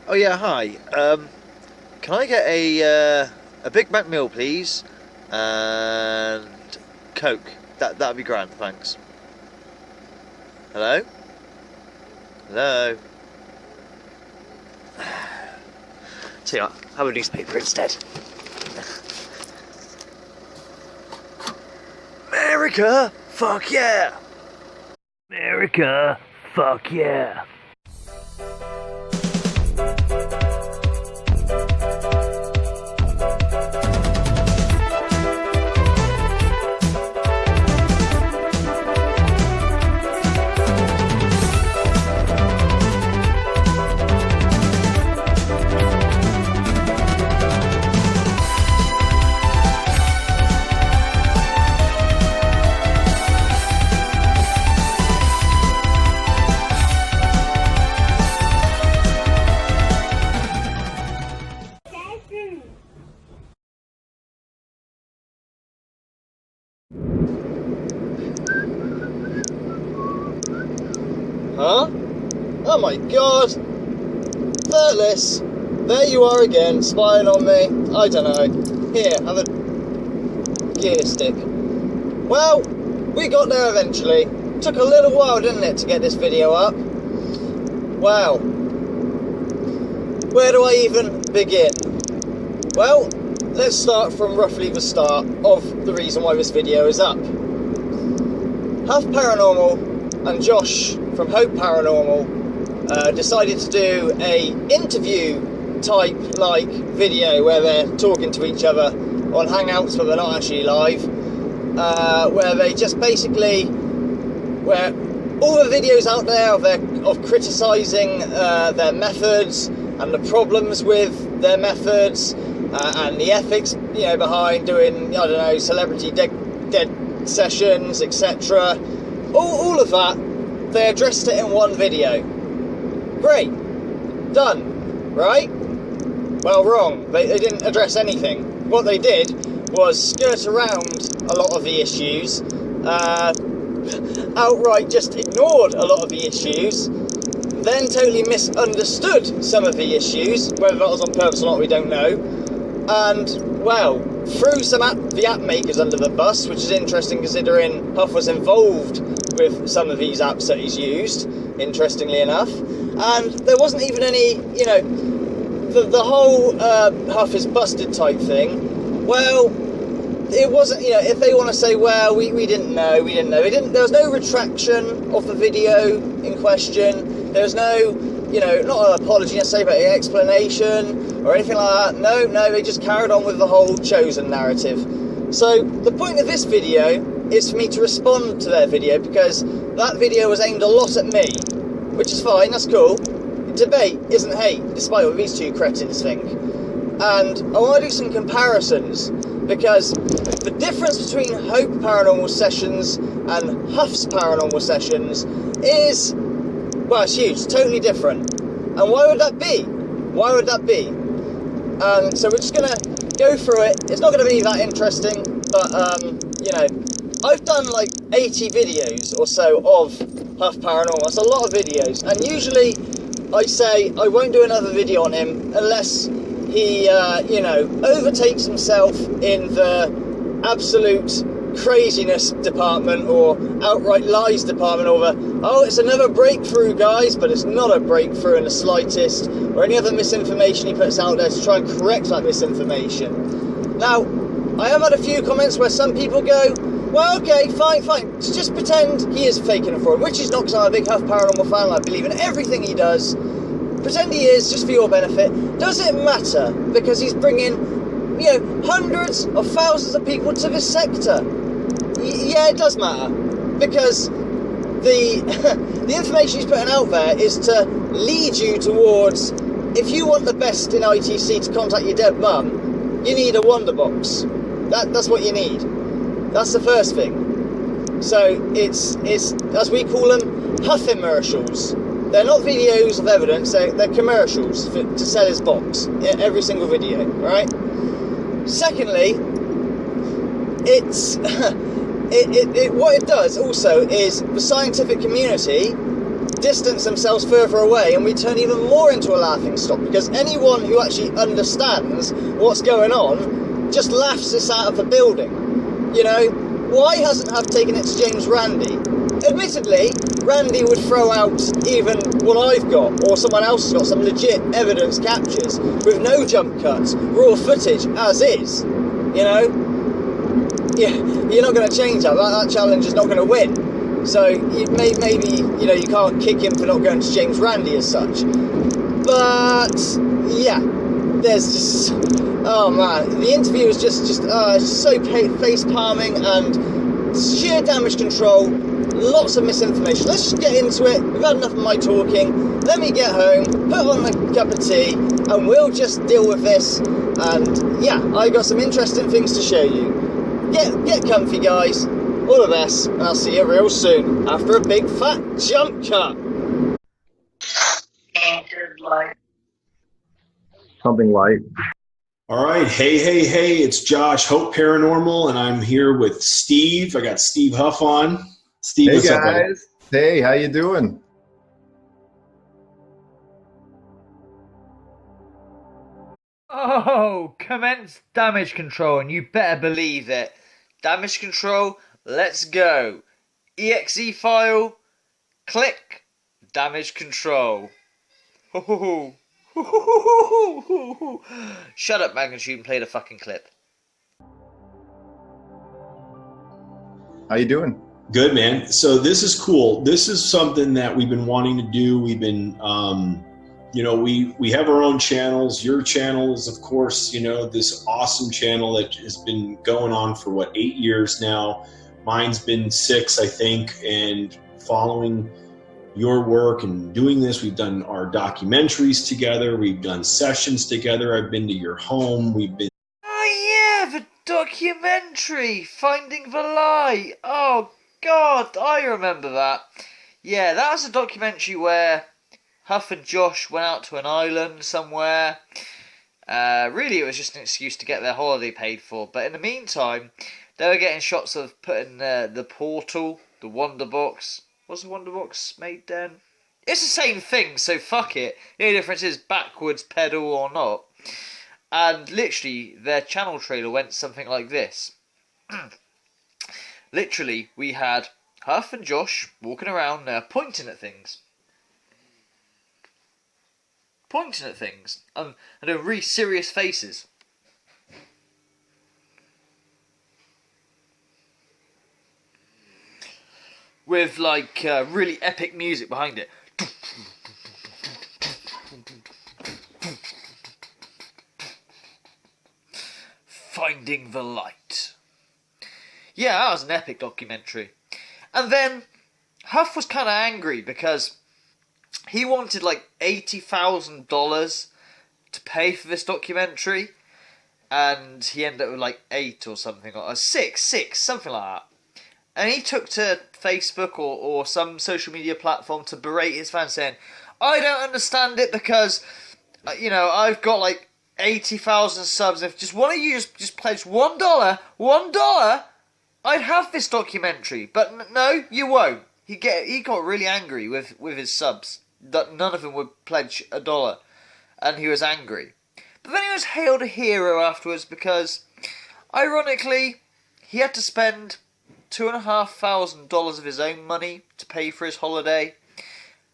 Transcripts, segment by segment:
Oh yeah, hi. Can I get a Big Mac meal, please, and Coke? That'd be grand, thanks. Hello? Hello? Tell you what, have a newspaper instead. America, fuck yeah! America, fuck yeah! Huh? Oh my god! Thirtless! There you are again, spying on me. I don't know. Here, have a gear stick. Well, we got there eventually. Took a little while, didn't it, to get this video up? Wow. Where do I even begin? Well, let's start from roughly the start of the reason why this video is up. Huff Paranormal and Josh from Hope Paranormal decided to do a interview type like video where they're talking to each other on Hangouts, but they're not actually live, where they just basically, where all the videos out there of criticising their methods and the problems with their methods and the ethics, behind doing, I don't know, celebrity dead sessions, etc. All of that, they addressed it in one video. Great. Done. Right? Well, wrong. They didn't address anything. What they did was skirt around a lot of the issues, outright just ignored a lot of the issues, then totally misunderstood some of the issues, whether that was on purpose or not, we don't know, and, well, threw the app makers under the bus, which is interesting considering Huff was involved with some of these apps that he's used, interestingly enough, and there wasn't even any, the whole Huff is busted type thing. Well, it wasn't, if they want to say, well, we didn't know, there was no retraction of the video in question, there was no, not an apology necessarily, but an explanation or anything like that. No, they just carried on with the whole Chosen narrative. So the point of this video is for me to respond to their video, because that video was aimed a lot at me, which is fine, that's cool. Debate isn't hate, despite what these two cretins think. And I want to do some comparisons, because the difference between Hope Paranormal sessions and Huff's Paranormal sessions is, well, it's huge, it's totally different. And why would that be? So we're just going to go through it. It's not going to be that interesting, but, I've done like 80 videos or so of Huff Paranormal. That's a lot of videos. And usually I say I won't do another video on him unless he, overtakes himself in the absolute craziness department or outright lies department, or it's another breakthrough, guys, but it's not a breakthrough in the slightest, or any other misinformation he puts out there to try and correct that misinformation. Now, I have had a few comments where some people go, well, okay, fine, just pretend he is faking a fraud, which is not, because I'm a big Huff Paranormal fan, I believe in everything he does. Pretend he is, just for your benefit. Does it matter? Because he's bringing, hundreds of thousands of people to this sector. Yeah, it does matter, because the information he's putting out there is to lead you towards, if you want the best in ITC to contact your dead mum, you need a wonder box. That's what you need. That's the first thing. So it's as we call them, Huff commercials. They're not videos of evidence, they're commercials to sell his box, every single video, right? Secondly, it's what it does also is the scientific community distance themselves further away, and we turn even more into a laughing stock, because anyone who actually understands what's going on just laughs this out of the building. You know, why hasn't Huff taken it to James Randi? Admittedly, Randy would throw out even what I've got, or someone else has got, some legit evidence captures with no jump cuts, raw footage as is. You know, yeah, you're not going to change that. That challenge is not going to win. So maybe you know, you can't kick him for not going to James Randi as such. But yeah, there's just, oh man, the interview was just so face palming and sheer damage control. Lots of misinformation. Let's just get into it. We've had enough of my talking. Let me get home, put on a cup of tea, and we'll just deal with this. And yeah, I got some interesting things to show you. Get comfy, guys. All the best, and I'll see you real soon after a big fat jump cut. Something light. All right. Hey, it's Josh, Hope Paranormal, and I'm here with Steve. I got Steve Huff on. Steve, hey what's guys. up, buddy? Hey, how you doing? Oh, commence damage control, and you better believe it. Damage control, let's go. EXE file, click, damage control. Shut up, Magnitude, and play the fucking clip. How you doing? Good, man. So this is cool. This is something that we've been wanting to do. We've been, you know, we have our own channels. Your channel is, of course, you know, this awesome channel that has been going on for, what, 8 years now. Mine's been 6, I think, and following your work and doing this, we've done our documentaries together. We've done sessions together. I've been to your home. We've been... Oh yeah, the documentary, Finding the Lie. Oh God, I remember that. Yeah, that was a documentary where Huff and Josh went out to an island somewhere. Really, it was just an excuse to get their holiday paid for. But in the meantime, they were getting shots of putting the portal, the Wonder Box. Was the Wonder Box made then? It's the same thing, so fuck it. The only difference is backwards pedal or not. And literally, their channel trailer went something like this. Literally, we had Huff and Josh walking around pointing at things. Pointing at things. And doing really serious faces. With, like, really epic music behind it. Finding the Light. Yeah, that was an epic documentary. And then Huff was kind of angry because he wanted like $80,000 to pay for this documentary, and he ended up with like 8 or something, or 6, something like that. And he took to Facebook or some social media platform to berate his fans, saying, I don't understand it because, you know, I've got like 80,000 subs. If just one of you just pledged $1, I'd have this documentary. But no, you won't. He got really angry with his subs that none of them would pledge $1, and he was angry. But then he was hailed a hero afterwards because, ironically, he had to spend $2,500 of his own money to pay for his holiday,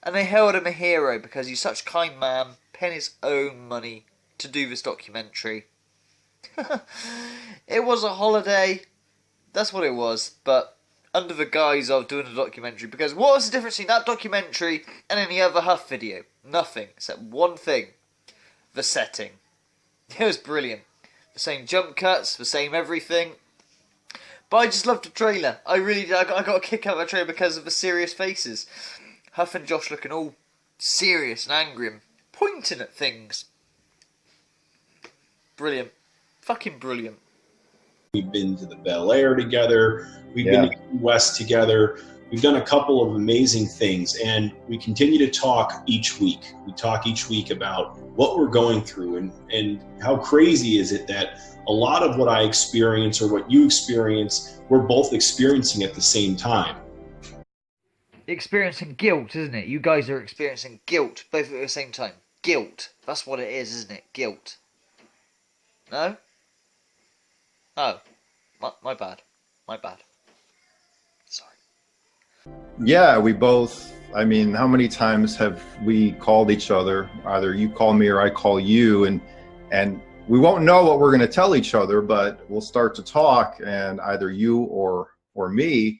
and they hailed him a hero because he's such a kind man, paying his own money to do this documentary. It was a holiday, that's what it was, but under the guise of doing a documentary, because what was the difference between that documentary and any other Huff video? Nothing, except one thing: the setting. It was brilliant. The same jump cuts, the same everything. But I just loved the trailer. I really did. I got a kick out of the trailer because of the serious faces. Huff and Josh looking all serious and angry and pointing at things. Brilliant. Fucking brilliant. We've been to the Bel Air together. We've been to Key West together. We've done a couple of amazing things, and we continue to talk each week. We talk each week about what we're going through, and how crazy is it that a lot of what I experience or what you experience, we're both experiencing at the same time. experiencing guilt, isn't it? You guys are experiencing guilt both at the same time. Guilt. That's what it is, isn't it? Guilt. No? Oh. My bad. My bad. Sorry. Yeah, we both, I mean, how many times have we called each other? Either you call me or I call you, and we won't know what we're going to tell each other, but we'll start to talk, and either you or me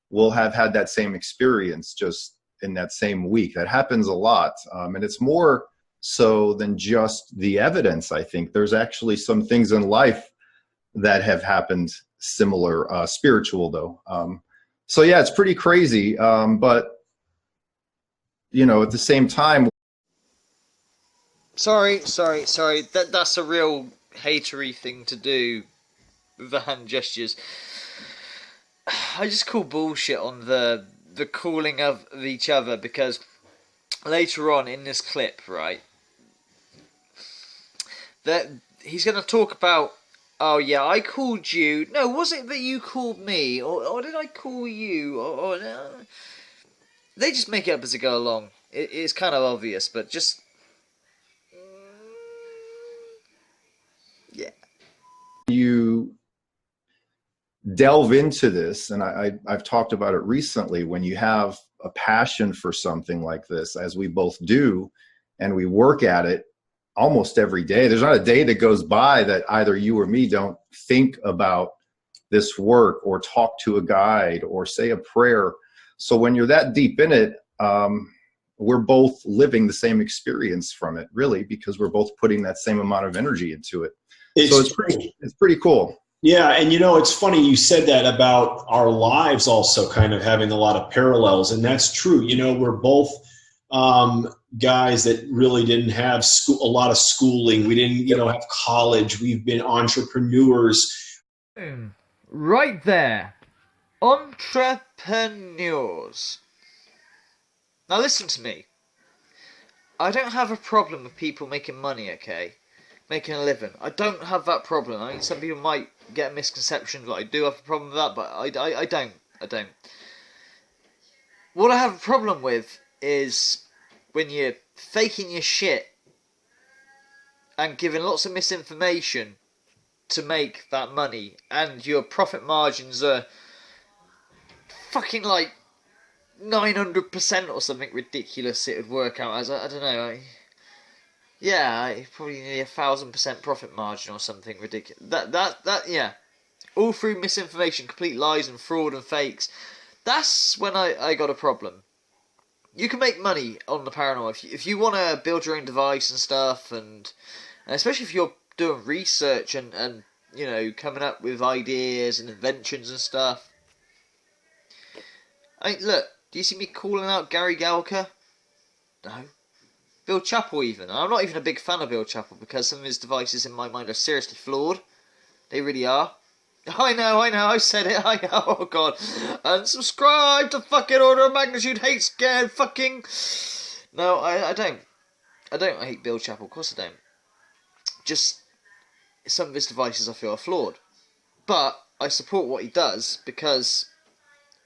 will have had that same experience just in that same week. That happens a lot. And it's more so than just the evidence, I think. There's actually some things in life that have happened similar, spiritual though. So yeah, it's pretty crazy. But, you know, at the same time. Sorry. That's a real hatery thing to do with the hand gestures. I just call bullshit on the calling of each other, because later on in this clip, right, that he's going to talk about, oh yeah, I called you. No, was it that you called me, or did I call you? Or no. They just make it up as they go along. It's kind of obvious, but just yeah. You delve into this, and I've talked about it recently, when you have a passion for something like this, as we both do, and we work at it almost every day. There's not a day that goes by that either you or me don't think about this work or talk to a guide or say a prayer. So when you're that deep in it, we're both living the same experience from it, really, because we're both putting that same amount of energy into it. So it's pretty cool. Yeah, and you know, it's funny you said that about our lives also kind of having a lot of parallels, and that's true. You know, we're both guys that really didn't have a lot of schooling. We didn't, you know, have college. We've been entrepreneurs. Right there. Entrepreneurs. Now listen to me. I don't have a problem with people making money, okay? Making a living. I don't have that problem. I mean, some people might get a misconception that I do have a problem with that, but I don't. I don't. What I have a problem with is when you're faking your shit and giving lots of misinformation to make that money, and your profit margins are fucking like 900% or something ridiculous. It would work out as, I don't know. Yeah, probably nearly 1,000% profit margin or something ridiculous. That yeah, all through misinformation, complete lies and fraud and fakes. That's when I got a problem. You can make money on the paranormal if you want to build your own device and stuff, and especially if you're doing research and you know, coming up with ideas and inventions and stuff. I mean, look, do you see me calling out Gary Galka? No. Bill Chappell even. I'm not even a big fan of Bill Chappell because some of his devices in my mind are seriously flawed. They really are. I know, I said it, I know, oh god. Unsubscribe to fucking Order of Magnitude Hate Scared fucking... No, I don't. I hate Bill Chappell, of course I don't. Just, some of his devices I feel are flawed. But, I support what he does because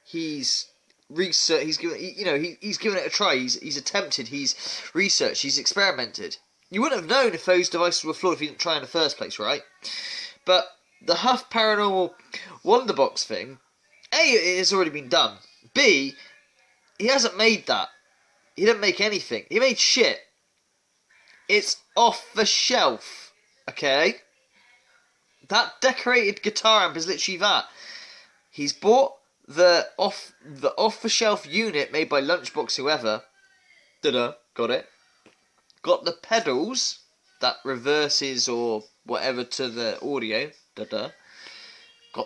he's research. He's given, you know, he's given it a try. He's attempted. He's researched. He's experimented. You wouldn't have known if those devices were flawed if you didn't try in the first place, right? But the Huff Paranormal Wonderbox thing, A, it has already been done. B, he hasn't made that. He didn't make anything. He made shit. It's off the shelf. Okay? That decorated guitar amp is literally that. He's bought the off the shelf unit made by Lunchbox whoever. Got it. Got the pedals that reverses or whatever to the audio. Got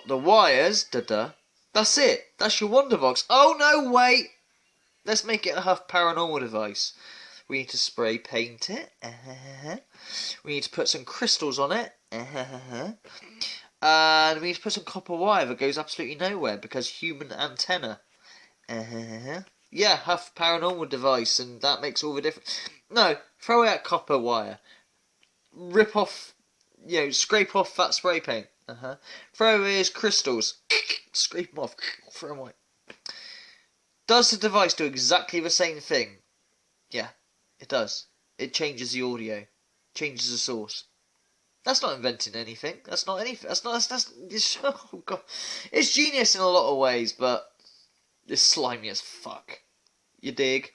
the wires. That's it. That's your Wonderbox. Oh no, wait. Let's make it a Huff Paranormal device. We need to spray paint it. We need to put some crystals on it. And we need to put some copper wire that goes absolutely nowhere because human antenna. Yeah, Huff Paranormal device, and that makes all the difference. No, throw out copper wire. Rip off, you know, scrape off that spray paint. Throw his crystals. Scrape them off. Throw them away. Does the device do exactly the same thing? Yeah, it does. It changes the audio, changes the source. That's not inventing anything. That's not anything. It's, oh God. It's genius in a lot of ways, but it's slimy as fuck. You dig?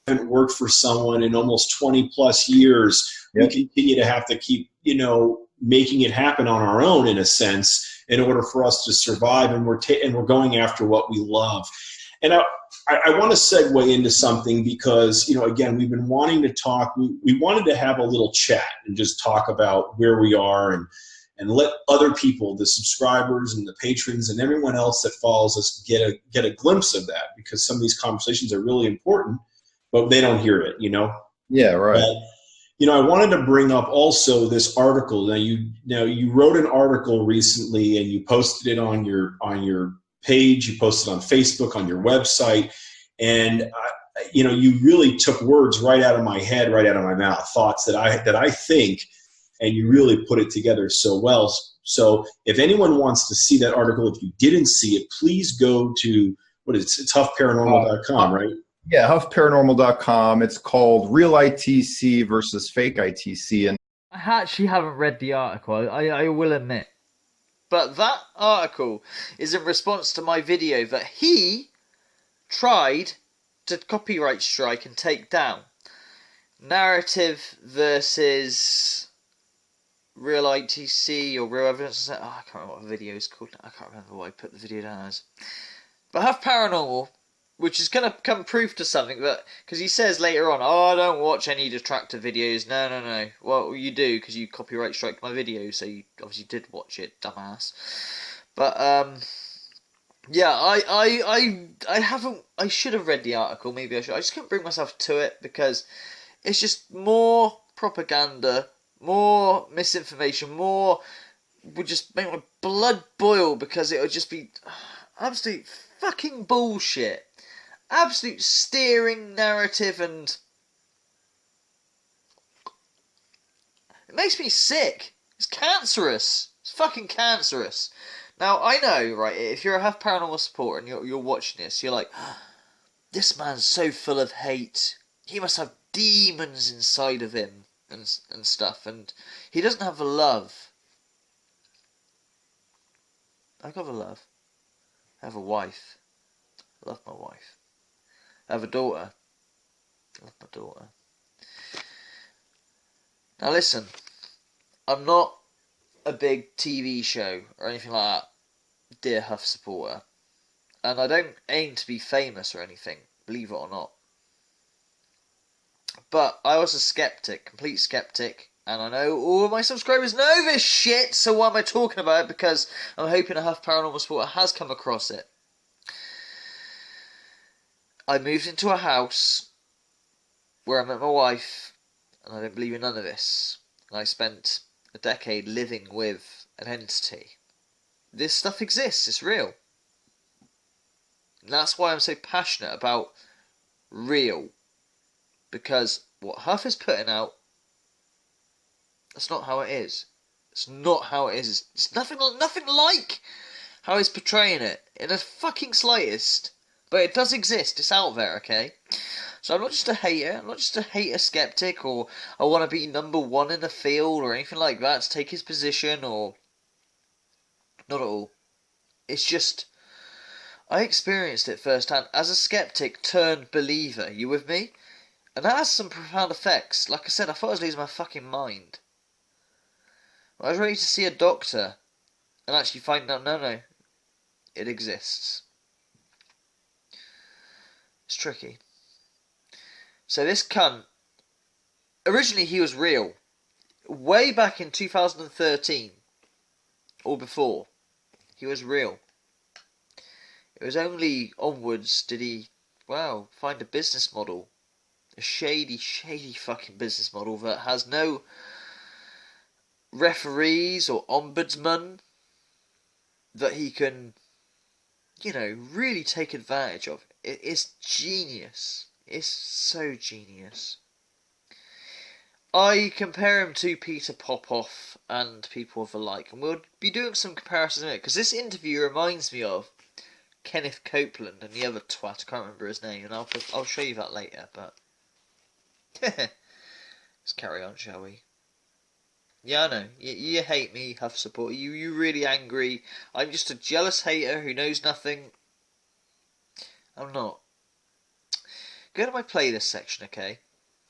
Haven't worked for someone in almost 20 plus years. Yep. We continue to have to keep, making it happen on our own in a sense in order for us to survive. And we're going after what we love. And I want to segue into something because, again, we've been wanting to talk. We wanted to have a little chat and just talk about where we are and let other people, the subscribers and the patrons and everyone else that follows us get a glimpse of that, because some of these conversations are really important, but they don't hear it, Yeah, right. But, I wanted to bring up also this article. Now you wrote an article recently and you posted it on your page, you posted on Facebook, on your website, and you really took words right out of my head, right out of my mouth, thoughts that I think, and you really put it together so well. So if anyone wants to see that article, if you didn't see it, please go to it's huffparanormal.com, right? Yeah, huffparanormal.com. It's called Real ITC versus Fake ITC. And I actually haven't read the article, I will admit. But that article is in response to my video that he tried to copyright strike and take down. Narrative versus Real ITC or Real Evidence. Oh, I can't remember what the video is called. I can't remember what I put the video down as. But Huff Paranormal, which is going to come proof to something, that because he says later on, I don't watch any detractor videos. No. Well, you do, because you copyright strike my video, so you obviously did watch it, dumbass. But yeah, I haven't. I should have read the article. Maybe I should. I just couldn't bring myself to it because it's just more propaganda, more misinformation, more would just make my blood boil, because it would just be absolute fucking bullshit. Absolute steering narrative, and it makes me sick. It's cancerous. It's fucking cancerous. Now, I know, right, if you're a Huff Paranormal supporter and you're watching this, you're like, this man's so full of hate. He must have demons inside of him and stuff, and he doesn't have the love. I got the love. I have a wife. I love my wife. I have a daughter. I love my daughter. Now listen, I'm not a big TV show or anything like that, dear Huff supporter. And I don't aim to be famous or anything, believe it or not. But I was a skeptic, complete skeptic, and I know all of my subscribers know this shit, so why am I talking about it? Because I'm hoping a Huff Paranormal supporter has come across it. I moved into a house where I met my wife, and I don't believe in none of this. And I spent a decade living with an entity. This stuff exists, it's real. And that's why I'm so passionate about real. Because what Huff is putting out, that's not how it is. It's not how it is. It's nothing like how he's portraying it, in the fucking slightest. But it does exist, it's out there, okay? So I'm not just a hater, I'm not just a hater skeptic, or I want to be number one in the field, or anything like that, to take his position, or... Not at all. It's just... I experienced it firsthand as a skeptic turned believer, you with me? And that has some profound effects. Like I said, I thought I was losing my fucking mind. I was ready to see a doctor, and actually find out, no, it exists. It's tricky. So this cunt, originally he was real. Way back in 2013, or before, he was real. It was only onwards did he, find a business model. A shady fucking business model that has no referees or ombudsman that he can, really take advantage of. It's genius. It's so genius. I compare him to Peter Popoff and people of the like, and we'll be doing some comparisons in it, because this interview reminds me of Kenneth Copeland and the other twat, I can't remember his name, and I'll show you that later, but let's carry on, shall we? Yeah, I know. You hate me, Huff supporter. You really angry. I'm just a jealous hater who knows nothing. I'm not. Go to my playlist section, okay?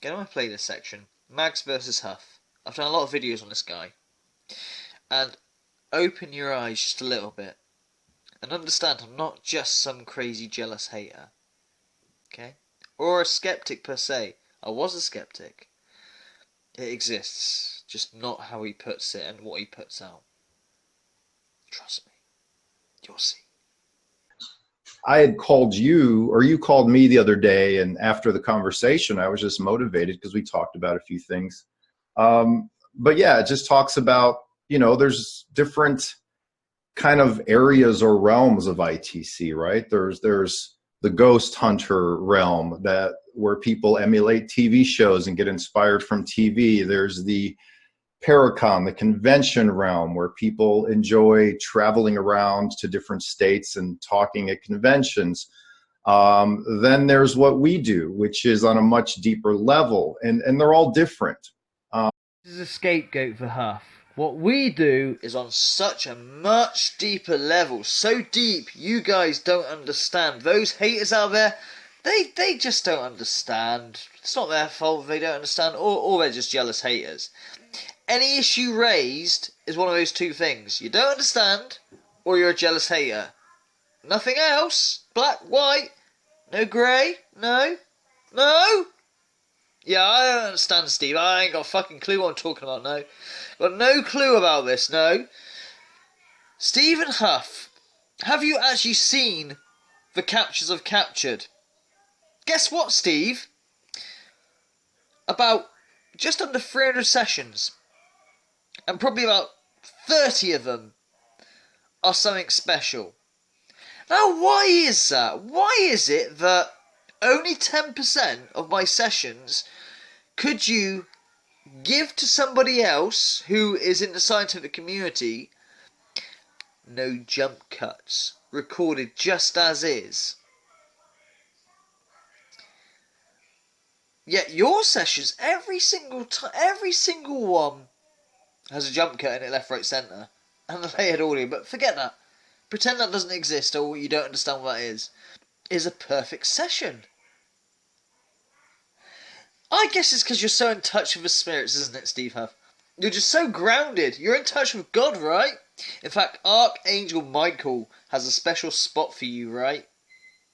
Go to my playlist section. Mags versus Huff. I've done a lot of videos on this guy. And open your eyes just a little bit. And understand I'm not just some crazy jealous hater. Okay? Or a skeptic per se. I was a skeptic. It exists. Just not how he puts it and what he puts out. Trust me. You'll see. I had called you, or you called me the other day, and after the conversation, I was just motivated because we talked about a few things. But yeah, it just talks about, there's different kind of areas or realms of ITC, right? There's the ghost hunter realm where people emulate TV shows and get inspired from TV. There's the Paracon, the convention realm, where people enjoy traveling around to different states and talking at conventions. Then there's what we do, which is on a much deeper level, and they're all different. This is a scapegoat for Huff. What we do is on such a much deeper level, so deep you guys don't understand. Those haters out there, they just don't understand. It's not their fault if they don't understand, or they're just jealous haters. Any issue raised is one of those two things. You don't understand, or you're a jealous hater. Nothing else. Black, white, no grey, no. Yeah, I don't understand, Steve. I ain't got a fucking clue what I'm talking about, no. Got no clue about this, no. Stephen Huff, have you actually seen the captures I've captured? Guess what, Steve? About just under 300 sessions. And probably about 30 of them are something special. Now, why is that? Why is it that only 10% of my sessions could you give to somebody else who is in the scientific community? No jump cuts, recorded just as is. Yet your sessions, every single one has a jump cut in it, left, right, centre, and a layered audio. But forget that. Pretend that doesn't exist, or you don't understand what that is. Is a perfect session. I guess it's because you're so in touch with the spirits, isn't it, Steve Huff? You're just so grounded. You're in touch with God, right? In fact, Archangel Michael has a special spot for you, right?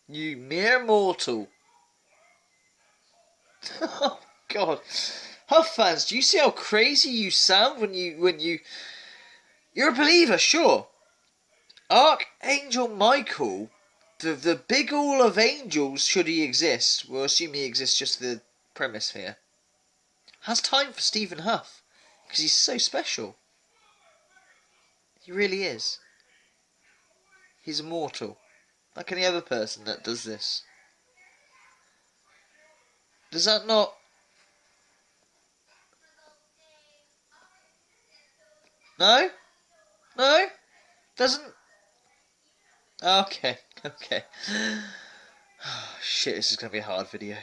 You mere mortal. Oh, God. Huff fans, do you see how crazy you sound when you... You're a believer, sure. Archangel Michael, the big all of angels, should he exist, we'll assume he exists just the premise here, has time for Stephen Huff, because he's so special. He really is. He's immortal, like any other person that does this. Does that not... No? No? Doesn't... Okay. Shit, this is going to be a hard video.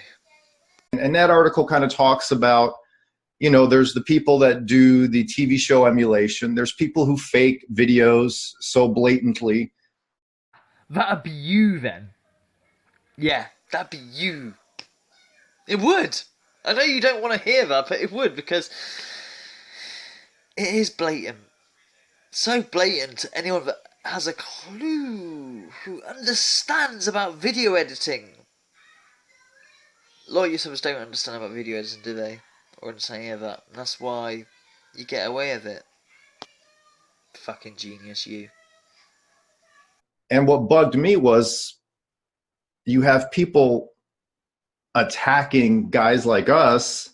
And that article kind of talks about, there's the people that do the TV show emulation. There's people who fake videos so blatantly. That'd be you then. Yeah, that'd be you. It would. I know you don't want to hear that, but it would, because it is blatant. So blatant to anyone that has a clue, who understands about video editing. A lot of yourselves don't understand about video editing, do they? Or understand any of that. And that's why you get away with it. Fucking genius, you. And what bugged me was you have people attacking guys like us,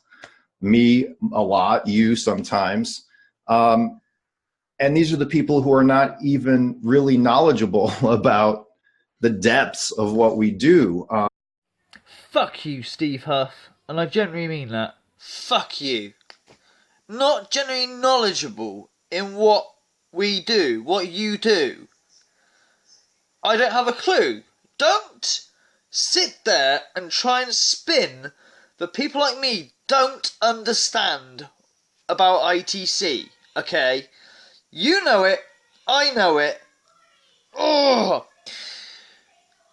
me a lot, you sometimes, and these are the people who are not even really knowledgeable about the depths of what we do. Fuck you, Steve Huff, and I genuinely mean that. Fuck you. Not genuinely knowledgeable in what we do, what you do. I don't have a clue. Don't sit there and try and spin that people like me don't understand about ITC, okay? You know it, I know it. Oh!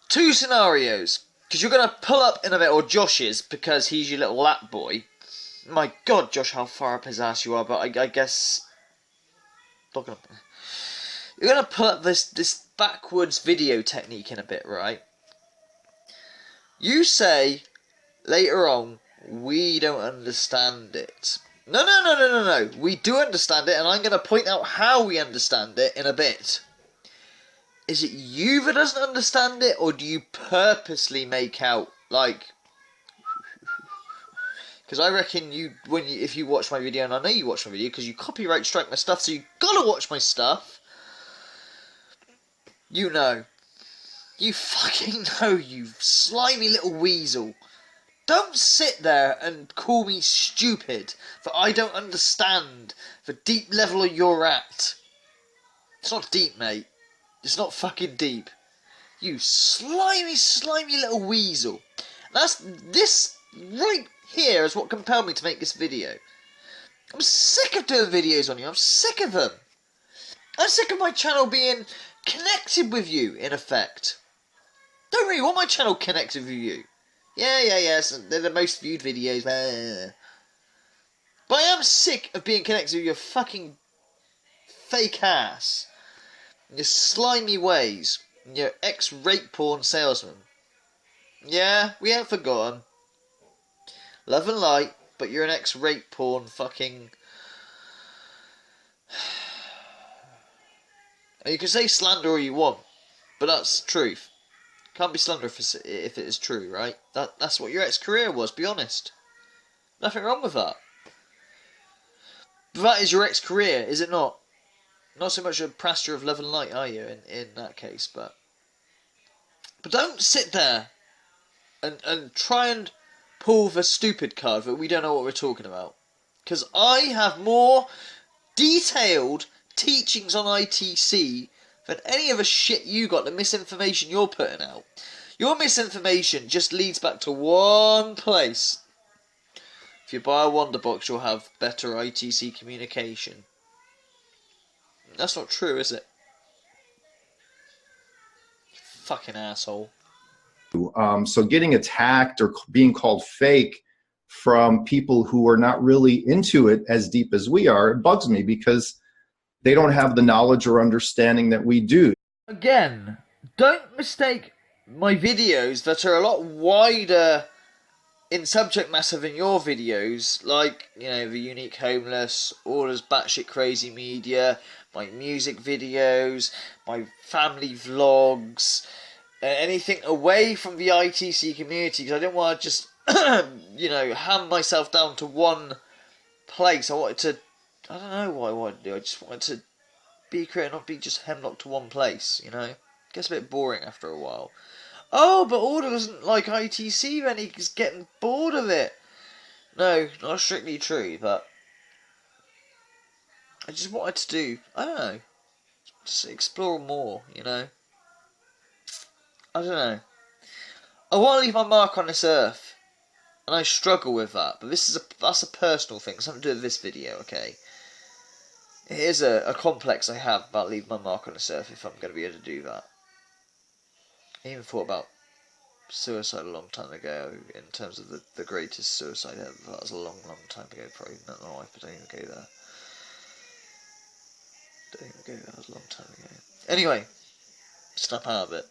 2 scenarios, because you're going to pull up in a bit, or Josh is, because he's your little lap boy. My God, Josh, how far up his ass you are, but I guess... You're going to pull up this backwards video technique in a bit, right? You say, later on, we don't understand it. No. We do understand it, and I'm going to point out how we understand it in a bit. Is it you that doesn't understand it, or do you purposely make out, like... Because I reckon if you watch my video, and I know you watch my video, because you copyright strike my stuff, so you gotta watch my stuff. You know. You fucking know, you slimy little weasel. Don't sit there and call me stupid, for I don't understand the deep level you're at. It's not deep, mate. It's not fucking deep. You slimy little weasel. This right here is what compelled me to make this video. I'm sick of doing videos on you. I'm sick of them. I'm sick of my channel being connected with you, in effect. Don't really want my channel connected with you. Yeah, so they're the most viewed videos. But I am sick of being connected with your fucking fake ass. Your slimy ways. Your ex-rape porn salesman. Yeah, we ain't forgotten. Love and light, but you're an ex-rape porn fucking... You can say slander all you want, but that's truth. Can't be slander if it is true, right? That's what your ex-career was, be honest. Nothing wrong with that. But that is your ex-career, is it not? Not so much a pastor of love and light, are you, in that case, but don't sit there and try and pull the stupid card that we don't know what we're talking about. Because I have more detailed teachings on ITC than any of the shit you got, the misinformation you're putting out. Your misinformation just leads back to one place. If you buy a Wonder Box, you'll have better ITC communication. That's not true, is it? You fucking asshole. So getting attacked or being called fake from people who are not really into it as deep as we are, it bugs me because they don't have the knowledge or understanding that we do. Again, don't mistake my videos that are a lot wider in subject matter than your videos, like, you know, the Unique Homeless, all this batshit crazy media, my music videos, my family vlogs, anything away from the ITC community, because I didn't want to just, you know, ham myself down to one place. I wanted to, I don't know what I wanted to do, I just wanted to be creative, not be just hemlocked to one place, you know. It gets a bit boring after a while. Oh, but Order doesn't like ITC, then he's getting bored of it. No, not strictly true, but I just wanted to do, I don't know, just explore more, you know. I don't know. I want to leave my mark on this earth, and I struggle with that. But that's a personal thing. It's something to do with this video, okay? It is a complex I have about leaving my mark on this earth if I'm going to be able to do that. I even thought about suicide a long time ago in terms of the greatest suicide ever. That was a long time ago. Probably not my wife, but don't even go there. Don't even go there. That was a long time ago. Anyway, snap out of it.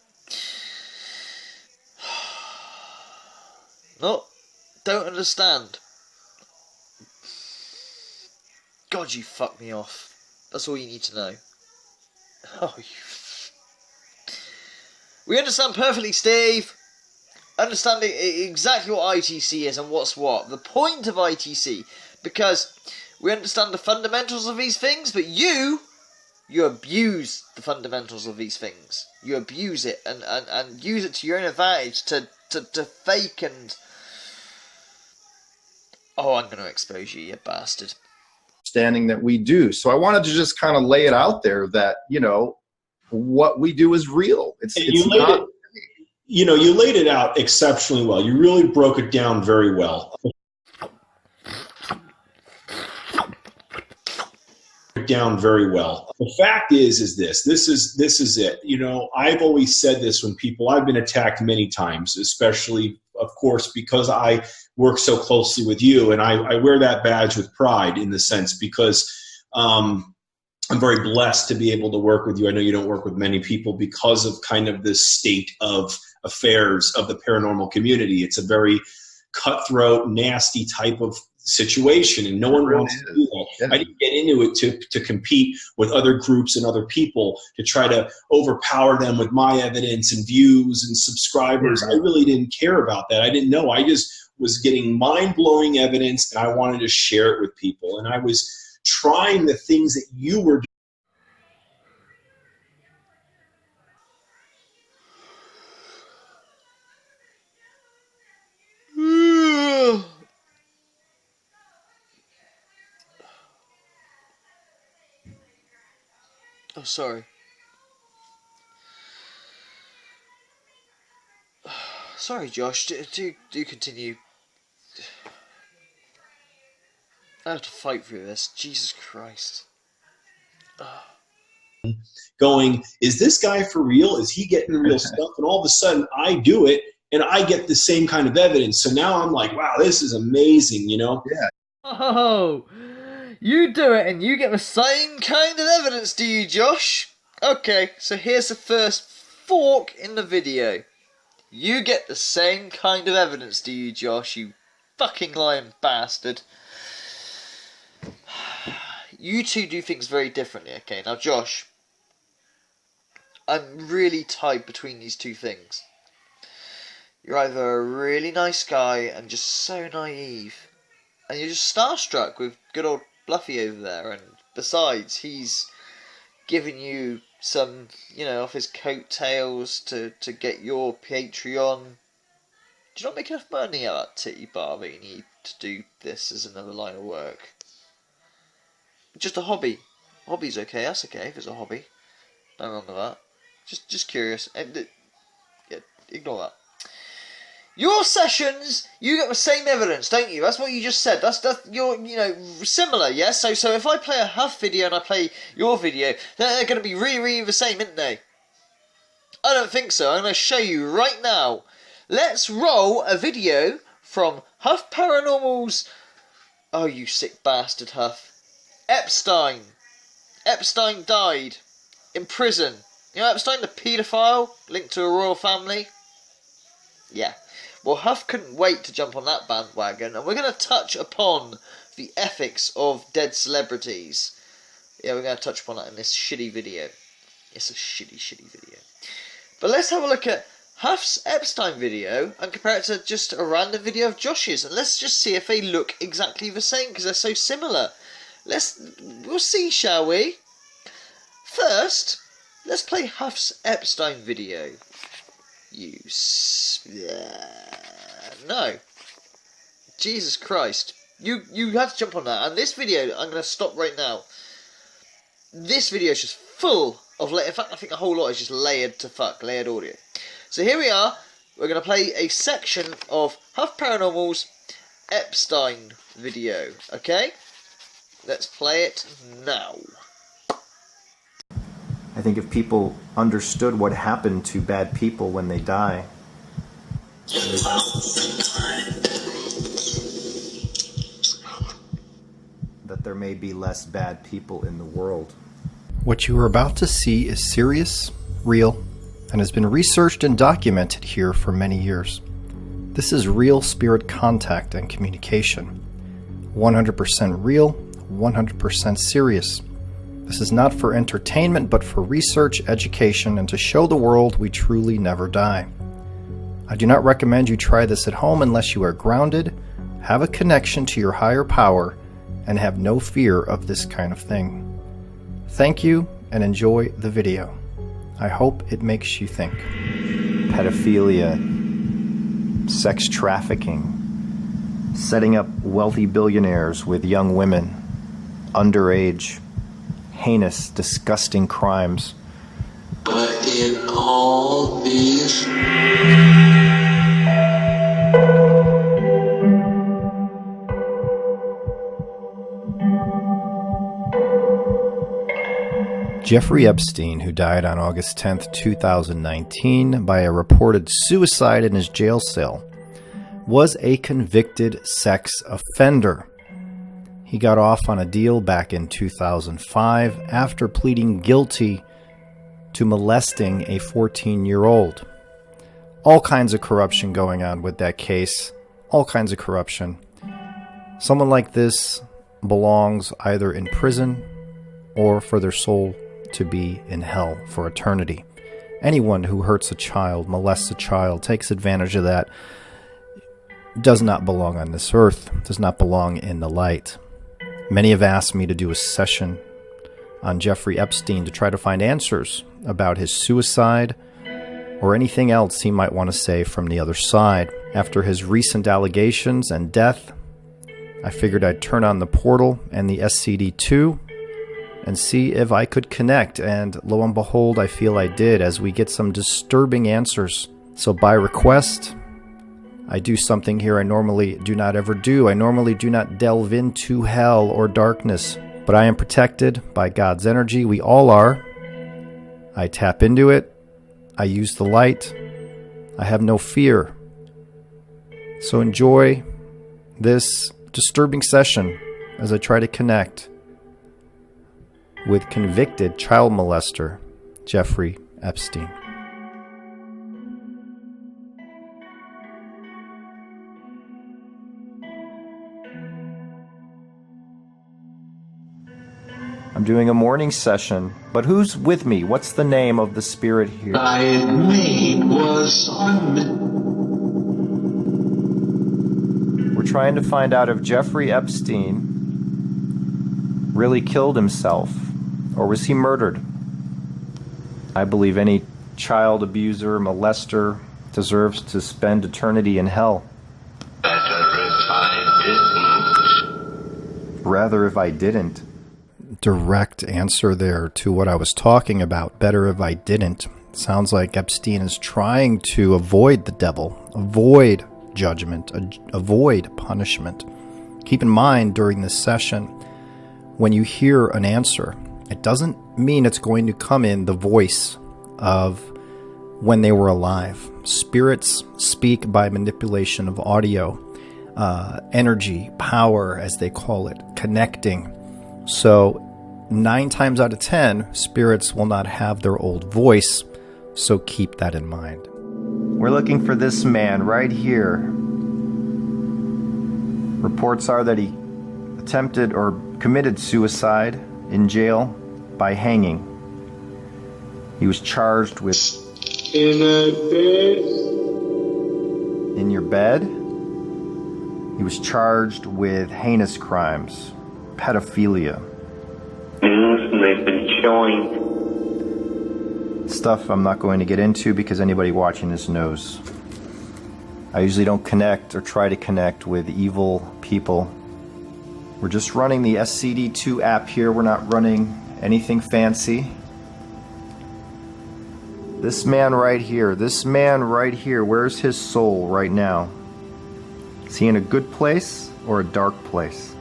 No, don't understand. God, you fucked me off. That's all you need to know. Oh, you... We understand perfectly, Steve. Understanding exactly what ITC is and what's what. The point of ITC. Because we understand the fundamentals of these things, but you abuse the fundamentals of these things. You abuse it and use it to your own advantage to fake and... Oh, I'm going to expose you, you bastard. Understanding that we do. So I wanted to just kind of lay it out there that, you know, what we do is real. It's you not. You laid it out exceptionally well. You really broke it down very well. The fact is this is it. I've always said this when I've been attacked many times, especially, of course, because I work so closely with you, and I wear that badge with pride in the sense because I'm very blessed to be able to work with you. I know you don't work with many people because of kind of the state of affairs of the paranormal community. It's a very cutthroat, nasty type of situation, and no one wants to do that. Yeah. I didn't get into it to compete with other groups and other people to try to overpower them with my evidence and views and subscribers. I really didn't care about that. I didn't know. I just was getting mind-blowing evidence, and I wanted to share it with people. And I was trying the things that you were doing. Oh, sorry. Sorry, Josh. Do continue. I have to fight through this. Jesus Christ. Going, is this guy for real? Is he getting real stuff? And all of a sudden, I do it, and I get the same kind of evidence. So now I'm like, wow, this is amazing, Yeah. Oh, you do it, and you get the same kind of evidence, do you, Josh? Okay, so here's the first fork in the video. You get the same kind of evidence, do you, Josh? You fucking lying bastard. You two do things very differently, okay? Now, Josh, I'm really tied between these two things. You're either a really nice guy and just so naive, and you're just starstruck with good old Bluffy over there, and besides, he's giving you some, off his coattails to get your Patreon. Do you not make enough money out of that titty bar that you need to do this as another line of work? Just a hobby. Hobby's okay, that's okay if it's a hobby. Nothing wrong with that. Just curious. Yeah, ignore that. Your sessions, you get the same evidence, don't you? That's what you just said. That's you're similar, yes. So if I play a Huff video and I play your video, they're going to be really the same, aren't they? I don't think so. I'm going to show you right now. Let's roll a video from Huff Paranormal's. Oh, you sick bastard, Huff. Epstein. Epstein died in prison. Epstein, the paedophile linked to a royal family. Yeah. Well, Huff couldn't wait to jump on that bandwagon, and we're going to touch upon the ethics of dead celebrities. Yeah, we're going to touch upon that in this shitty video. It's a shitty video. But let's have a look at Huff's Epstein video and compare it to just a random video of Josh's, and let's just see if they look exactly the same, because they're so similar. We'll see, shall we? First, let's play Huff's Epstein video. No. Jesus Christ. You had to jump on that. And this video, I'm going to stop right now. This video is just full of... In fact, I think the whole lot is just layered audio. So here we are. We're going to play a section of Huff Paranormal's Epstein video. Okay? Let's play it now. I think if people understood what happened to bad people when they die, that there may be less bad people in the world. What you are about to see is serious, real, and has been researched and documented here for many years. This is real spirit contact and communication. 100% real, 100% serious. This is not for entertainment, but for research, education, and to show the world we truly never die. I do not recommend you try this at home unless you are grounded, have a connection to your higher power, and have no fear of this kind of thing. Thank you, and enjoy the video. I hope it makes you think. Pedophilia, sex trafficking, setting up wealthy billionaires with young women, underage, heinous, disgusting crimes. in all these. Jeffrey Epstein, who died on August 10th, 2019 by a reported suicide in his jail cell, was a convicted sex offender. He got off on a deal back in 2005 after pleading guilty to molesting a 14-year-old. All kinds of corruption going on with that case. All kinds of corruption. Someone like this belongs either in prison or for their soul to be in hell for eternity. Anyone who hurts a child, molests a child, takes advantage of that, does not belong on this earth, does not belong in the light. Many have asked me to do a session on Jeffrey Epstein to try to find answers about his suicide or anything else he might want to say from the other side. After his recent allegations and death, I figured I'd turn on the portal and the SCD-2 and see if I could connect, and lo and behold, I feel I did, as we get some disturbing answers. So by request, I do something here I normally do not ever do. I normally do not delve into hell or darkness, but I am protected by God's energy. We all are. I tap into it. I use the light. I have no fear. So enjoy this disturbing session as I try to connect with convicted child molester Jeffrey Epstein. I'm doing a morning session, but who's with me? What's the name of the spirit here? I made was We're trying to find out if Jeffrey Epstein really killed himself, or was he murdered? I believe any child abuser, molester deserves to spend eternity in hell. Rather if I didn't. Direct answer there to what I was talking about. Better if I didn't. Sounds like Epstein is trying to avoid the devil, avoid judgment, avoid punishment. Keep in mind during this session, when you hear an answer, it doesn't mean it's going to come in the voice of when they were alive. Spirits speak by manipulation of audio, energy, power, as they call it, connecting. So 9 times out of 10, spirits will not have their old voice, so keep that in mind. We're looking for this man right here. Reports are that he attempted or committed suicide in jail by hanging. He was charged with in a bed. In your bed? He was charged with heinous crimes, pedophilia. They've been showing Stuff I'm not going to get into because anybody watching this knows. I usually don't connect or try to connect with evil people. We're just running the SCD-2 app here. We're not running anything fancy. This man right here, where's his soul right now? Is he in a good place or a dark place?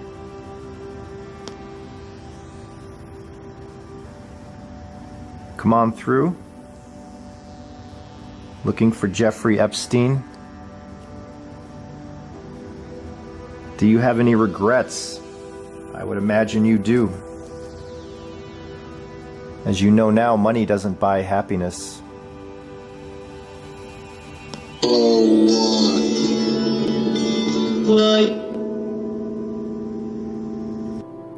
Come on through. Looking for Jeffrey Epstein. Do you have any regrets? I would imagine you do. As you know now, money doesn't buy happiness.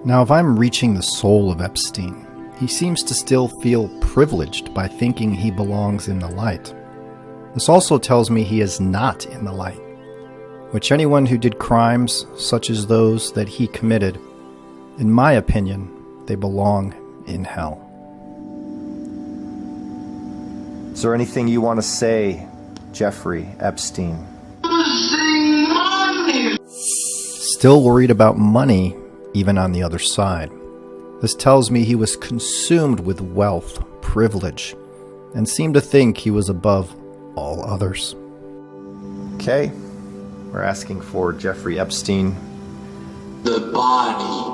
Now, if I'm reaching the soul of Epstein, he seems to still feel privileged by thinking he belongs in the light. This also tells me he is not in the light, which anyone who did crimes such as those that he committed, in my opinion, they belong in hell. Is there anything you want to say, Jeffrey Epstein? Still worried about money, even on the other side. This tells me he was consumed with wealth, privilege, and seemed to think he was above all others. Okay, we're asking for Jeffrey Epstein. The body.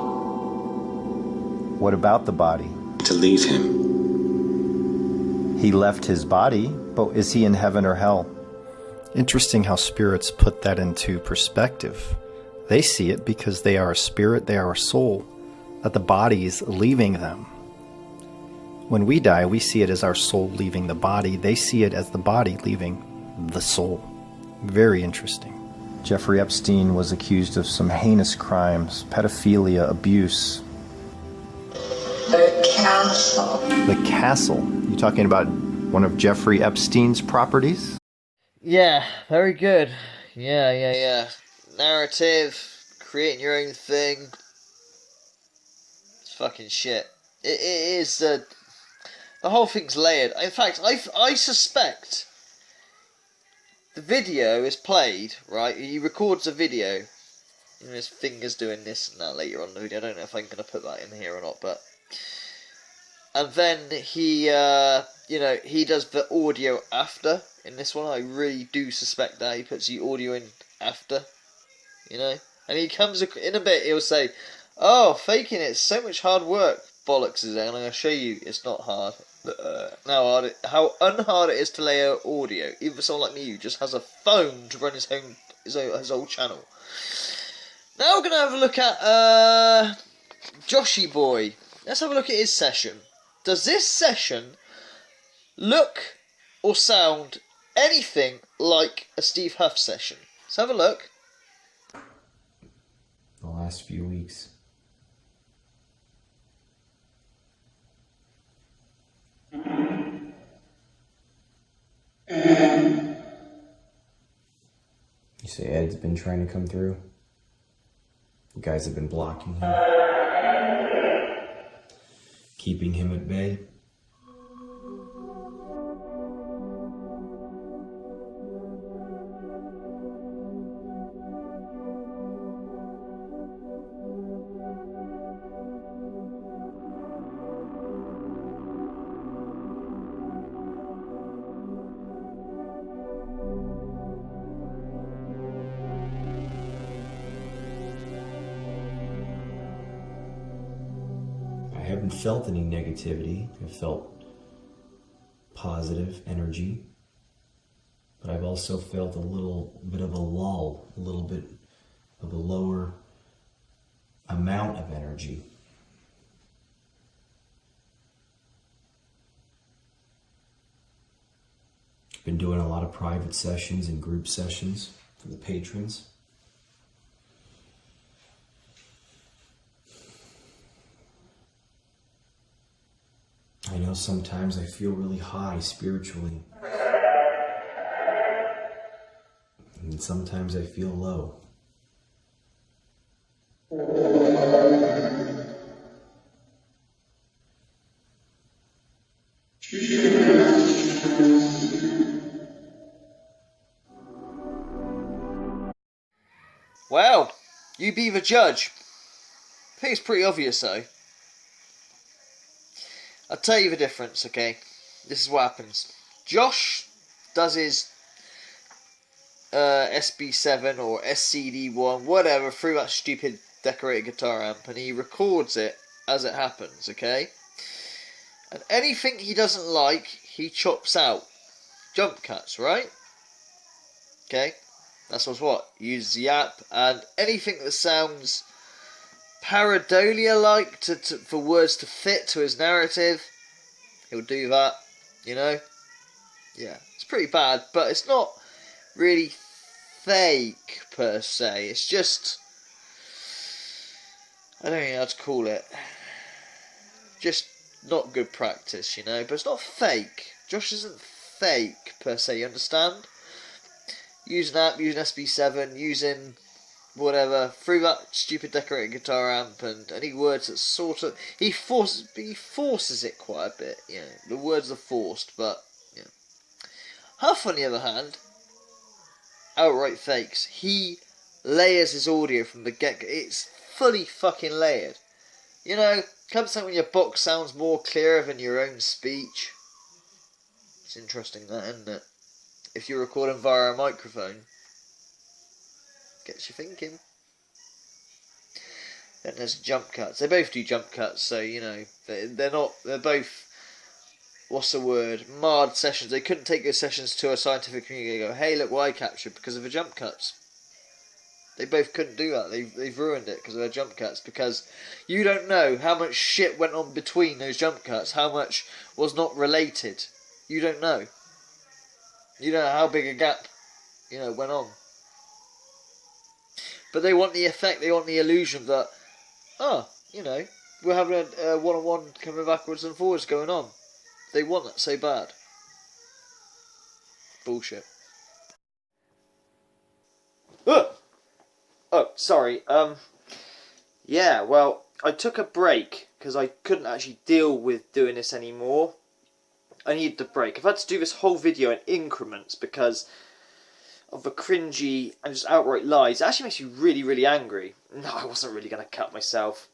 What about the body? To leave him. He left his body, but is he in heaven or hell? Interesting how spirits put that into perspective. They see it because they are a spirit, they are a soul, that the body is leaving them. When we die, we see it as our soul leaving the body. They see it as the body leaving the soul. Very interesting. Jeffrey Epstein was accused of some heinous crimes, pedophilia, abuse. The castle. The castle? You talking about one of Jeffrey Epstein's properties? Yeah, very good. Yeah. Narrative, creating your own thing. It's fucking shit. It is, the whole thing's layered. In fact, I suspect the video is played, right? He records a video. You know, his fingers doing this and that later on in the video. I don't know if I'm going to put that in here or not, but... And then he, he does the audio after in this one. I really do suspect that. He puts the audio in after, and he comes in a bit, he'll say, "Oh, faking it's so much hard work." Bollocks is there, and I'm going to show you it's not hard. How unhard it is to layer audio. Even for someone like me who just has a phone to run his whole channel. Now we're going to have a look at Joshy Boy. Let's have a look at his session. Does this session look or sound anything like a Steve Huff session? Let's have a look. The last few weeks. You say Ed's been trying to come through? You guys have been blocking him. Keeping him at bay. I haven't felt any negativity. I've felt positive energy, but I've also felt a little bit of a lull, a little bit of a lower amount of energy. I've been doing a lot of private sessions and group sessions for the patrons. I know sometimes I feel really high spiritually. And sometimes I feel low. Well, you be the judge. I think it's pretty obvious though. I'll tell you the difference, okay? This is what happens. Josh does his SB7 or SCD1, whatever, through that stupid decorated guitar amp, and he records it as it happens, okay? And anything he doesn't like, he chops out. Jump cuts, right? Okay? That's what's what. He uses the app, and anything that sounds pareidolia-like for words to fit to his narrative, he'll do that, Yeah, it's pretty bad, but it's not really fake, per se. It's just, I don't know how to call it, just not good practice, but it's not fake. Josh isn't fake, per se, you understand? Using app, using SB7, using whatever, through that stupid decorated guitar amp, and any words that sort of, he forces it quite a bit, the words are forced, but, Huff, on the other hand, outright fakes. He layers his audio from the get-go. It's fully fucking layered. Comes out when your box sounds more clearer than your own speech. It's interesting that, isn't it? If you're recording via a microphone, gets you thinking. Then there's jump cuts. They both do jump cuts, so, you know, they're both, what's the word, marred sessions. They couldn't take those sessions to a scientific community and go, hey, look what I captured because of the jump cuts. They both couldn't do that. They've ruined it because of their jump cuts, because you don't know how much shit went on between those jump cuts, how much was not related. You don't know. You don't know how big a gap, you know, went on. But they want the effect, they want the illusion that, you know, we're having a one-on-one coming backwards and forwards going on. They want that so bad. Bullshit. Oh, sorry. Yeah, well, I took a break because I couldn't actually deal with doing this anymore. I needed the break. I've had to do this whole video in increments because of the cringy and just outright lies. It actually makes you really, really angry. No, I wasn't really going to cut myself.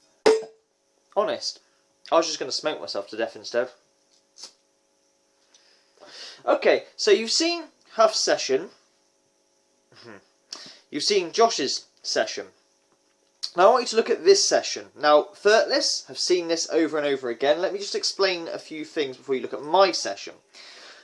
Honest. I was just going to smoke myself to death instead. Okay, so you've seen Huff's session. You've seen Josh's session. Now I want you to look at this session. Now, Thirtless have seen this over and over again. Let me just explain a few things before you look at my session.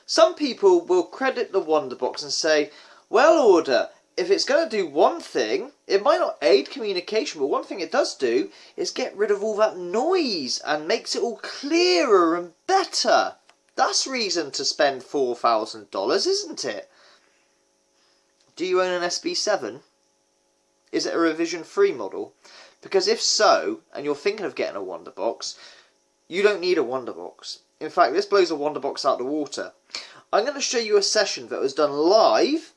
Some people will credit the Wonderbox and say, well, Order, if it's going to do one thing, it might not aid communication, but one thing it does do is get rid of all that noise and makes it all clearer and better. That's reason to spend $4,000, isn't it? Do you own an SB7? Is it a revision 3 model? Because if so, and you're thinking of getting a Wonderbox, you don't need a Wonderbox. In fact, this blows a Wonderbox out of the water. I'm going to show you a session that was done live.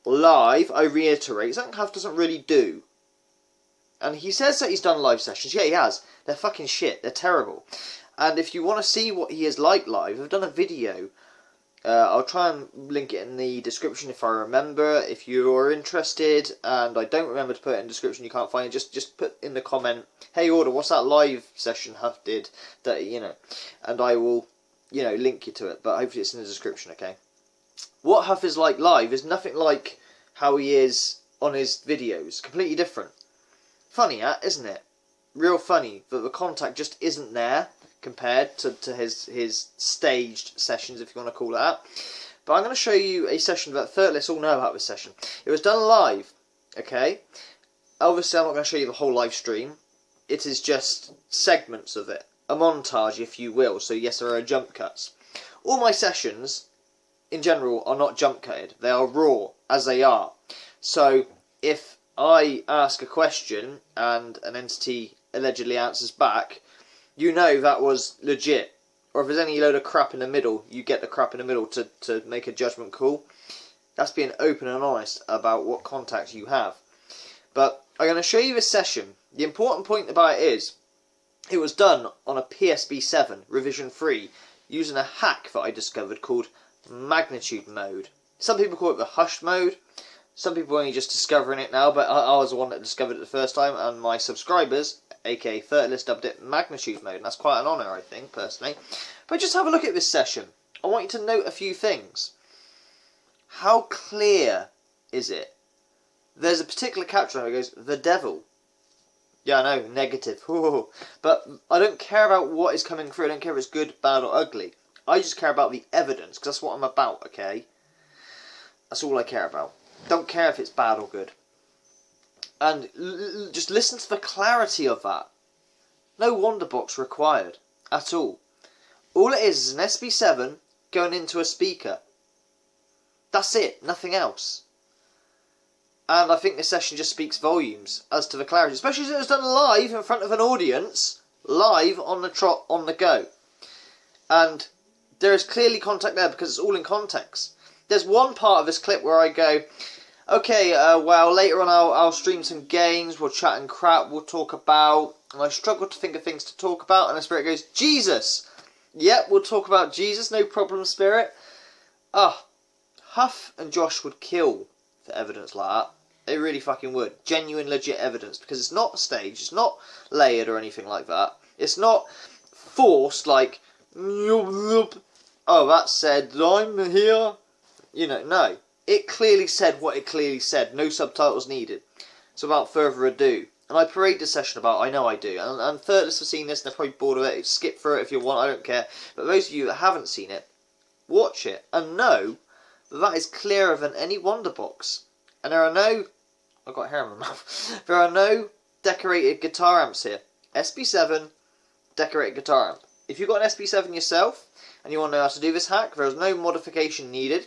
Live, I reiterate, something Huff doesn't really do. And he says that he's done live sessions. Yeah, he has. They're fucking shit. They're terrible. And if you want to see what he is like live, I've done a video. I'll try and link it in the description if I remember. If you're interested and I don't remember to put it in the description, you can't find it, just put in the comment, hey Order, what's that live session Huff did? That, you know, and I will, you know, link you to it, but hopefully it's in the description, okay? What Huff is like live is nothing like how he is on his videos. Completely different. Funny, isn't it? Real funny that the contact just isn't there compared to his staged sessions, if you want to call it that. But I'm going to show you a session that Thirtless all know about this session. It was done live, okay? Obviously, I'm not going to show you the whole live stream. It is just segments of it. A montage, if you will. So, yes, there are jump cuts. All my sessions, in general, are not jump cutted. They are raw, as they are. So, if I ask a question and an entity allegedly answers back, you know that was legit. Or if there's any load of crap in the middle, you get the crap in the middle to make a judgment call. That's being open and honest about what contact you have. But I'm going to show you this session. The important point about it is, it was done on a PSB7 revision 3 using a hack that I discovered called magnitude mode. Some people call it the hushed mode. Some people are only just discovering it now, but I was the one that discovered it the first time, and my subscribers, aka Thirtless, dubbed it magnitude mode, and that's quite an honour, I think, personally. But just have a look at this session. I want you to note a few things. How clear is it? There's a particular caption where it goes, the devil. Yeah, I know, negative. Ooh. But I don't care about what is coming through. I don't care if it's good, bad or ugly. I just care about the evidence, because that's what I'm about, okay? That's all I care about. Don't care if it's bad or good. And just listen to the clarity of that. No Wonderbox required at all. All it is an SB7 going into a speaker. That's it, nothing else. And I think this session just speaks volumes as to the clarity, especially as it was done live in front of an audience, live on the trot, on the go. And there is clearly contact there because it's all in context. There's one part of this clip where I go, okay, well, later on I'll stream some games, we'll chat and crap, we'll talk about, and I struggle to think of things to talk about, and the Spirit goes, Jesus! Yep, we'll talk about Jesus, no problem, Spirit. Huff and Josh would kill for evidence like that. They really fucking would. Genuine, legit evidence, because it's not staged, it's not layered or anything like that. It's not forced, like, I oh, that said, I'm here. You know, no. It clearly said what it clearly said. No subtitles needed. So without further ado, and I parade this session about, I know I do, and third have seen this and they're probably bored of it. Skip through it if you want, I don't care. But those of you that haven't seen it, watch it and know that that is clearer than any wonder box. And there are no, I've got hair in my mouth, there are no decorated guitar amps here. SB7, decorated guitar amp. If you've got an SB7 yourself, and you want to know how to do this hack, there is no modification needed.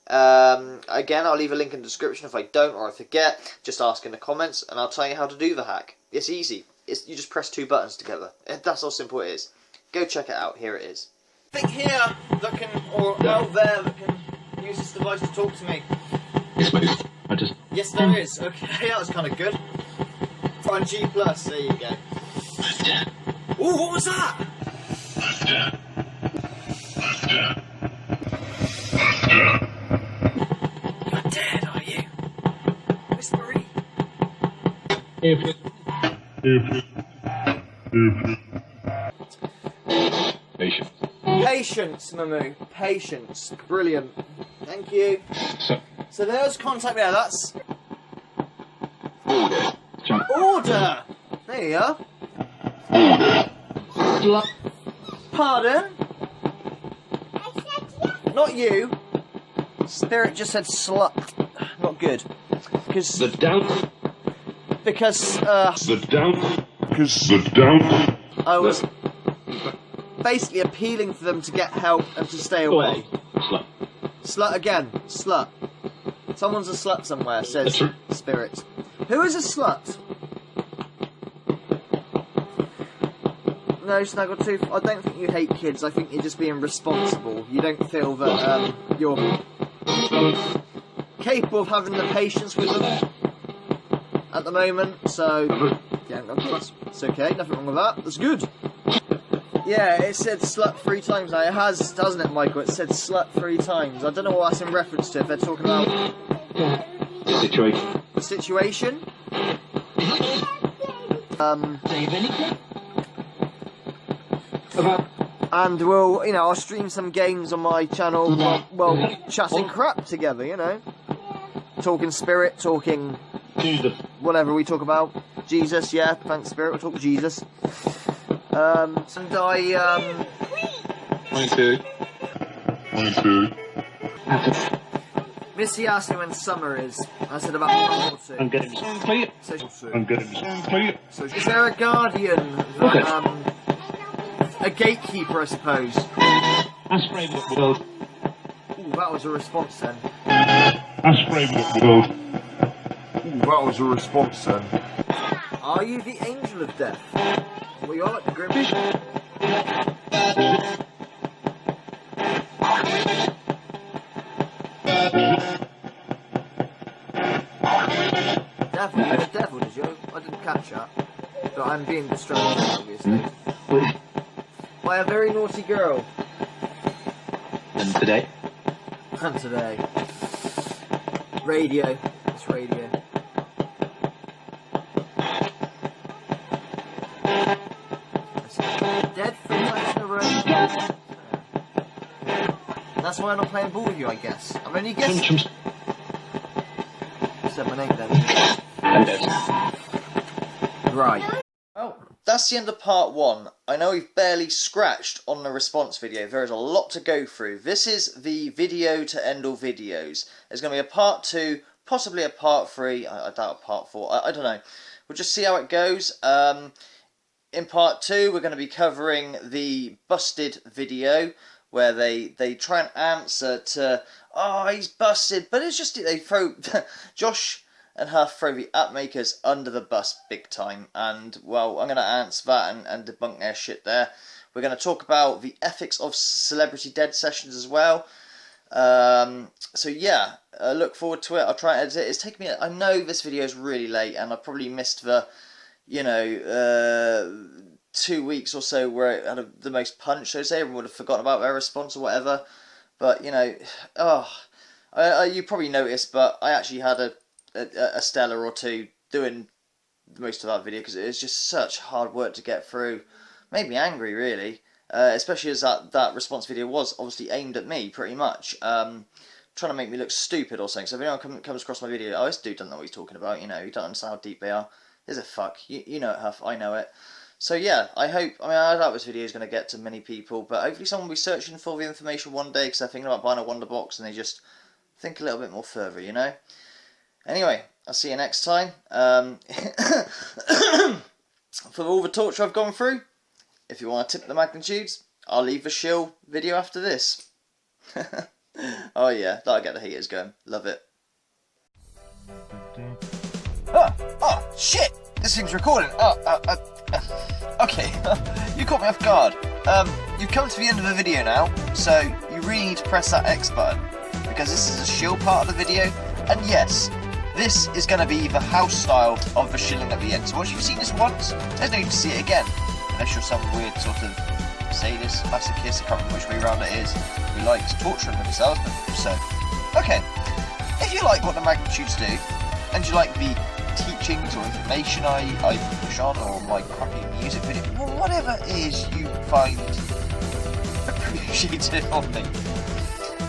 Again, I'll leave a link in the description if I don't or I forget. Just ask in the comments and I'll tell you how to do the hack. It's easy. You just press two buttons together. That's how simple it is. Go check it out. Here it is. Think here that can, or out there that can use this device to talk to me. Yes, mate. Yes, there is. Okay, that was kind of good. Find G+, there you go. Ooh, what was that? You're dead, are you? Whispery. Patience. Patience, Mamu. Patience. Brilliant. Thank you. So there's contact there. That's order. There you are. Pardon? Not you. Spirit just said slut. Not good. Because The down. because The down. Because the down. I was basically appealing for them to get help and to stay away. Slut. Slut again. Slut. Someone's a slut somewhere, says Spirit. Who is a slut? No, Snaggletooth, I don't think you hate kids. I think you're just being responsible. You don't feel that you're capable of having the patience with them at the moment, so yeah, no kids. It's okay, nothing wrong with that. That's good. Yeah, it said slut 3 times now. It has, doesn't it, Michael? It said slut 3 times. I don't know what that's in reference to. If they're talking about The situation. the situation. And we'll, you know, I'll stream some games on my channel while chatting crap together, you know. Talking Spirit, talking whatever we talk about. Jesus, yeah, thanks Spirit, we'll talk Jesus. And I, 22. Missy asked me when summer is. I said about a month or two. I'm getting clear. I'm getting clear. So is there a guardian that, a gatekeeper, I suppose? That's brave of the world. Ooh, that was a response then. That's brave of the world. Ooh, that was a response then. Are you the angel of death? Well, you are like the Grim. Devil, you're the devil, did you? I didn't catch that. But I'm being distracted, obviously. By a very naughty girl. And today? And today. Radio. It's radio. Dead 3 times in a row. That's why I'm not playing ball with you, I guess. I'm only guessing. Said my name then. Right. Well, that's the end of part 1. I know we've barely scratched on the response video. There is a lot to go through. This is the video to end all videos. There's going to be a part 2, possibly a part 3. I doubt a part 4. I don't know. We'll just see how it goes. In part 2, we're going to be covering the busted video where they try and answer to, oh, he's busted. But it's just, they throw, Josh and Huff throw the app makers under the bus big time. And, well, I'm going to answer that and debunk their shit there. We're going to talk about the ethics of celebrity dead sessions as well. So, yeah, look forward to it. I'll try and edit it. It's taken me, I know this video is really late and I probably missed the, you know, 2 weeks or so where it had the most punch, so to say. Everyone would have forgotten about their response or whatever. But, you know, you probably noticed, but I actually had a stella or two doing most of that video because it was just such hard work to get through. Made me angry, really. especially as that response video was obviously aimed at me, pretty much. Trying to make me look stupid or something. So if anyone comes across my video, oh, this dude doesn't know what he's talking about, you know, he doesn't understand how deep they are. There's a fuck. You know it, Huff, I know it. So yeah, I doubt this video is going to get to many people, but hopefully someone will be searching for the information one day because they're thinking about buying a Wonder Box and they just think a little bit more further, you know? Anyway, I'll see you next time. For all the torture I've gone through, if you want to tip the magnitudes, I'll leave the shill video after this. Oh yeah, that'll get the heaters going. Love it. Oh, shit! This thing's recording. Okay, you caught me off guard. You've come to the end of the video now, so you really need to press that X button, because this is a shill part of the video, and yes, this is going to be the house style of the shilling at the end. So once you've seen this once, there's no need to see it again, unless you're some weird sort of sadist, masochist, I can't remember which way around it is, who likes torturing themselves, but so. Okay, if you like what the magnitudes do, and you like the teachings or information I push on, or my crappy music video, whatever it is you find appreciated on me,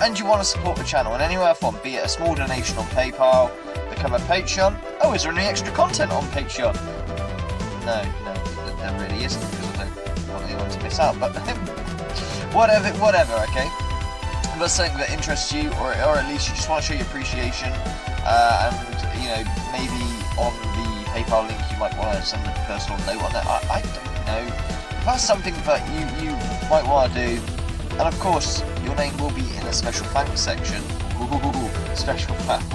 and you want to support the channel in any way or form, be it a small donation on PayPal, become a Patreon. Oh, is there any extra content on Patreon? No, there really isn't, because I don't want anyone to miss out, but whatever, okay? If that's something that interests you, or at least you just want to show your appreciation, and, you know, maybe on the PayPal link you might want to send a personal note on that, I don't know. If that's something that you might want to do, and of course, your name will be in a special thanks section. Special thanks.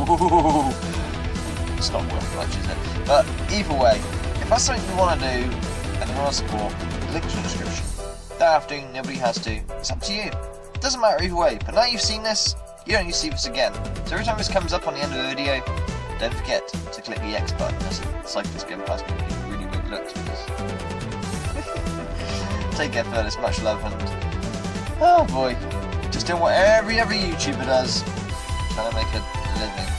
It's not worth much, is it? But either way, if that's something you want to do, and you want to support, the link's in the description. Don't have to, nobody has to. It's up to you. It doesn't matter either way, but now you've seen this, you don't need to see this again. So every time this comes up on the end of the video, don't forget to click the X button. It's like this going past me with really weird looks. Take care, fellas. Much love, and oh boy, just doing what every other YouTuber does, trying to make a living.